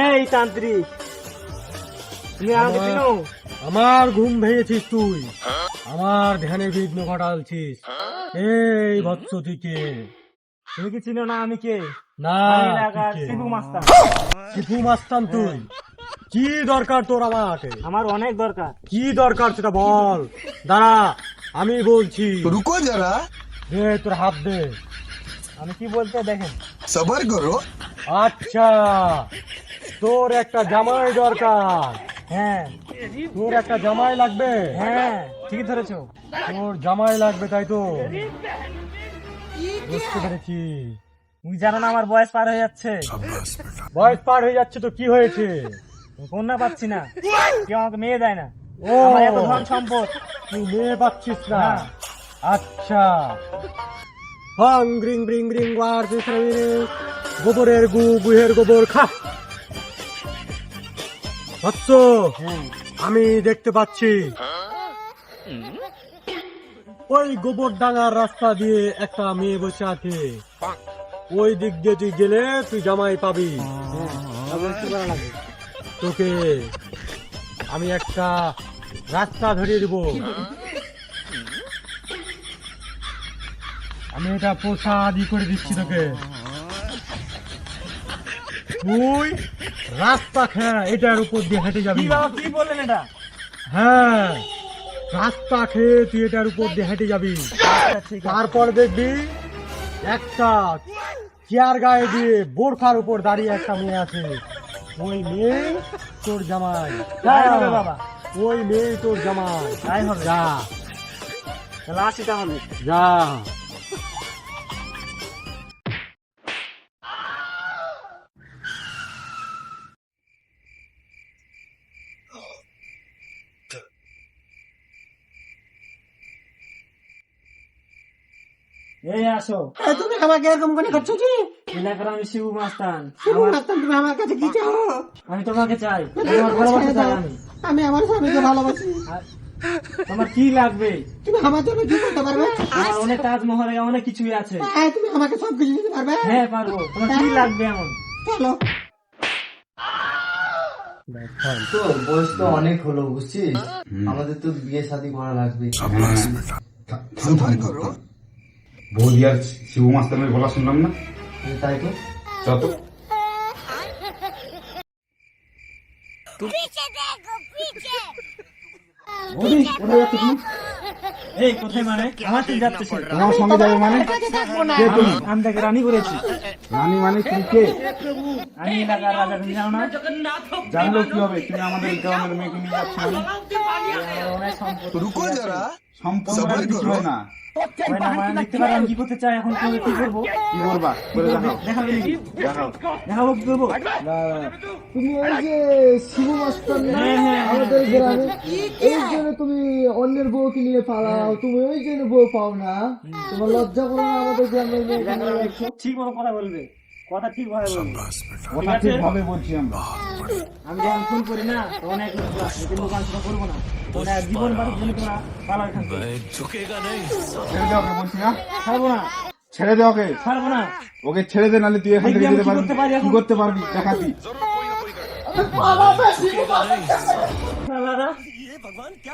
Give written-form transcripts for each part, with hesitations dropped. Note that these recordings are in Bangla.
এই তান্ত্রিক, তুমি আমাকে চিনো? আমার ঘুম ভেঙেছিস তুই, আমার ধ্যানে বিঘ্ন ঘটালছিস। এই ভৎস তুই কে? তুমি কি চিনো না আমি কে? না, আমি এলাকার তুই কে? শিবু মাস্তান। শিবু মাস্তান তুই? কি দরকার তোর আমাকে? আমার অনেক দরকার। কি দরকার সেটা বল। দাঁড়া, আমি বলছি। रुको जरा, দে তোর হাত দে। আমি কি বলতে দেখেন। सबर करो। আচ্ছা, তোর একটা জামাই দরকার। হ্যাঁ তোর একটা জামাই লাগবে। হ্যাঁ, ঠিকই ধরেছো। তোর জামাই লাগবে তাই তো? বুঝতে পেরেছি। তুমি জানো না আমার বয়স পার হয়ে যাচ্ছে। বয়স পার হয়ে যাচ্ছে তো কি হয়েছে? কন্যা পাচ্ছি না, কেউ আমাকে মেয়ে দেয় না। ও, আমার এত ধন সম্পদ। তুই মেয়ে পাচ্ছিস না? না। আচ্ছা, হং গ্রিং ব্রিং ব্রিং ওয়ার গোবরের গু গুহের গোবর খা। বৎস, হ্যাঁ, আমি দেখতে পাচ্ছি ওই গোবর ডাঙার রাস্তা দিয়ে একটা মেয়ে বসে আছে। ওই দিক দিয়ে তুই গেলে তুই জামাই পাবি। তারপরে কি করা লাগবে? তোকে আমি একটা রাস্তা ধরিয়ে দিব। আমি এটা প্রসাদই করে দিচ্ছি তোকে। তুই রাস্তা খেয়ে এটার উপর দিয়ে হেঁটে যাবি। কি বাবা, কি বললেন এটা? হ্যাঁ, রাস্তা খেয়ে তুই এটার উপর দিয়ে হেঁটে যাবি। আচ্ছা, ঠিক আছে। তারপর দেখবি একটা চেয়ার গায়ে দিয়ে বোরখার উপর দাঁড়িয়ে একটা মেয়ে আছে। ওই মেয়ে তোর জামাই। তাই হবে বাবা, ওই মেয়ে তোর জামাই। তাই হবে। যা তাহলে আসি তাহলে। যা। এই আসো। তুমি আমাকে এরকম করে করছো কি? এলাকার আমি শিবু মাস্তান। শিবু মাস্তান, তুমি আমার কাছে কি চাও? আমি তোমাকে চাই, তোমার ভালোবাসা চাই আমি। আমি আমার স্বামীকে ভালোবাসি। আর তোমার কি লাগবে? তুমি আমার জন্য কি করতে পারবে? আমার অনেক তাজমহলে অনেক কিছুই আছে। হ্যাঁ, তুমি আমাকে সব কিছু দিতে পারবে? হ্যাঁ পারবো। তোমার কি লাগবে এমন? চলো। তোর বয়স তো অনেক হলো বুঝছিস, আমাদের তো বিয়ে শাদী করা লাগবে। सबर करो। বৌদি আর শিবু মাস্টারের গলা শুনলাম না, তাই তো যত এই কোথায় মানে? আমার ঠিক যাচ্ছে সে। তোমার সঙ্গে যাবে মানে? কে তুমি? আমি তাকে রানী করেছি। রানী মানে তুমি কে? আমি এলাকার রাজা, তুমি জানো না? জানলো কি হবে? তুমি আমাদের গ্রামের মেয়েকে নিয়ে যাচ্ছ মানে? আমার অনেক সম্পত্তি रुको আছে। जरा, সম্পূর্ণ সবাই কিছু করো। হয় না। হয় না, মানে দেখতে পারো আমি কি করতে চাই, এখন তুমি কি করবো? কি করবা? করে দেখাও, দেখাবে নাকি? দেখাও। দেখাবো কি করবো? তুমি এই যে শিবু মাস্টার না হ্যাঁ, হ্যাঁ, হ্যাঁ, আমাদের গ্রামে, এই জন্য তুমি অন্যের বউকে নিয়ে পালাও, তুমি ওই জন্য বউ পাও না। তোমার লজ্জা করো না আমাদের গ্রামের মেয়েকে নিয়ে যাচ্ছ? ঠিক মতো কথা বলবে, কথা ঠিক ভাবে বলবে। কথা ঠিক ভাবে বলছি আমরা। আমি যখন ফোন করি না তখন এক দোকান শুরু করবো না, ওটা জীবন বাড়ির জন্য তোমরা পালা এখান থেকে। ছেড়ে দে ওকে বলছি না, ছাড়বো না, ছেড়ে দে ওকে। ছাড়বো না। ওকে ছেড়ে দে, নাহলে তুই এখান থেকে দেখবি আমি যেতে কি পারবি। করতে পারি এখন? কি করতে পারবি দেখাতি। শালারা,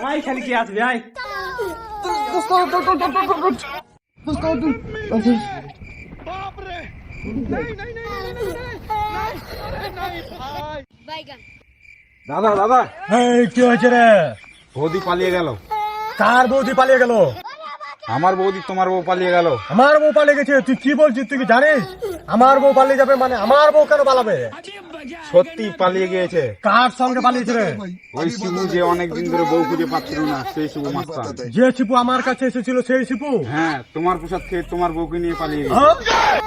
আয় খালি কি আসবে, আয়। দাদা দাদা, এই কি হয়েছে রে? বৌদি পালিয়ে গেল। কার বৌদি পালিয়ে গেল? আমার বৌদি তোমার বউ পালিয়ে গেল। আমার বউ পালিয়ে গেছে? তুই কি বলছিস? তুই কি জানিস আমার বউ পালিয়ে যাবে? মানে আমার বউ কেন পালাবে? সত্যি পালিয়ে গিয়েছে। কার সঙ্গে পালিয়েছে রে? ওই শিবু যে অনেকদিন ধরে বউ খুঁজে পাচ্ছিল না, সেই শিবু মাস্টার। যে শিপু আমার কাছে এসেছিল সেই শিপু? হ্যাঁ, তোমার প্রসাদ খেয়ে তোমার বউকে নিয়ে পালিয়ে গেছে। হ্যাঁ?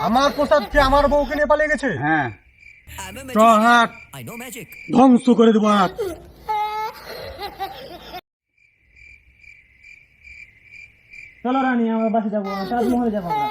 আমার প্রসাদ খেয়ে আমার বউকে নিয়ে পালিয়ে গেছে? হ্যাঁ, চ হাত ধ্বংস করে দেবো হাত। চলো রানী, আমার বাসে যাবো, তাজমহলে যাবো আমরা।